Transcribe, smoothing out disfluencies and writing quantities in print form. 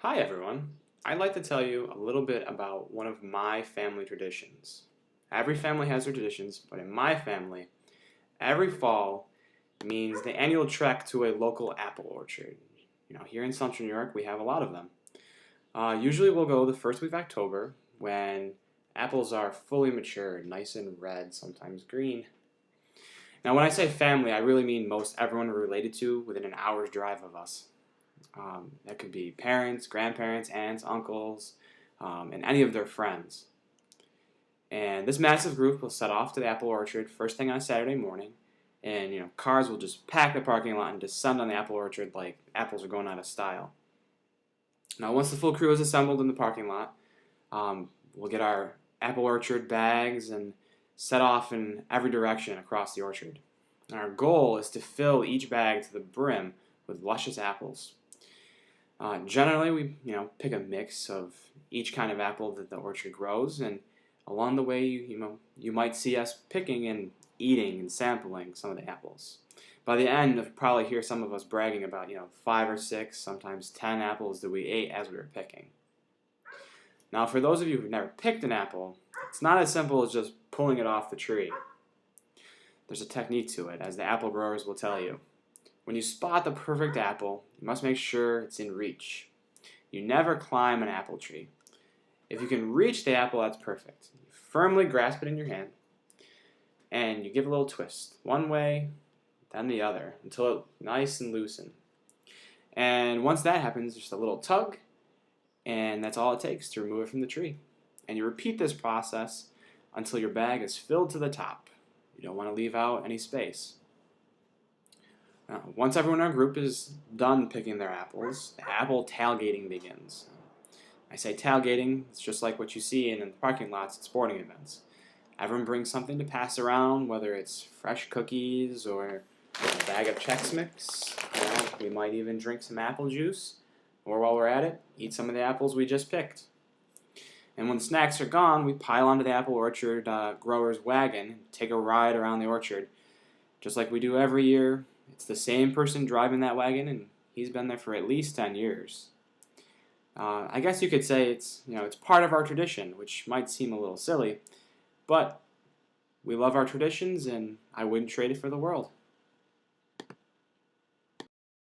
Hi everyone. I'd like to tell you a little bit about one of my family traditions. Every family has their traditions, but in my family, every fall means the annual trek to a local apple orchard. Here in Central New York, we have a lot of them. Usually we'll go the first week of October when apples are fully matured, nice and red, sometimes green. Now, when I say family, I really mean most everyone we're related to within an hour's drive of us. That could be parents, grandparents, aunts, uncles, and any of their friends. And this massive group will set off to the apple orchard first thing on Saturday morning, and cars will just pack the parking lot and descend on the apple orchard like apples are going out of style. Now, once the full crew is assembled in the parking lot, we'll get our apple orchard bags and set off in every direction across the orchard. And our goal is to fill each bag to the brim with luscious apples. Generally, we pick a mix of each kind of apple that the orchard grows, and along the way, you might see us picking and eating and sampling some of the apples. By the end, you'll probably hear some of us bragging about 5 or 6, sometimes 10 apples that we ate as we were picking. Now, for those of you who've never picked an apple, it's not as simple as just pulling it off the tree. There's a technique to it, as the apple growers will tell you. When you spot the perfect apple, you must make sure it's in reach. You never climb an apple tree. If you can reach the apple, that's perfect. You firmly grasp it in your hand, and you give a little twist, one way, then the other, until it's nice and loosened. And once that happens, just a little tug, and that's all it takes to remove it from the tree. And you repeat this process until your bag is filled to the top. You don't want to leave out any space. Once everyone in our group is done picking their apples, the apple tailgating begins. I say tailgating, it's just like what you see in the parking lots at sporting events. Everyone brings something to pass around, whether it's fresh cookies or a bag of Chex Mix. We might even drink some apple juice, or while we're at it, eat some of the apples we just picked. And when the snacks are gone, we pile onto the apple orchard grower's wagon and take a ride around the orchard, just like we do every year. It's the same person driving that wagon, and he's been there for at least 10 years. I guess you could say it's part of our tradition, which might seem a little silly, but we love our traditions, and I wouldn't trade it for the world.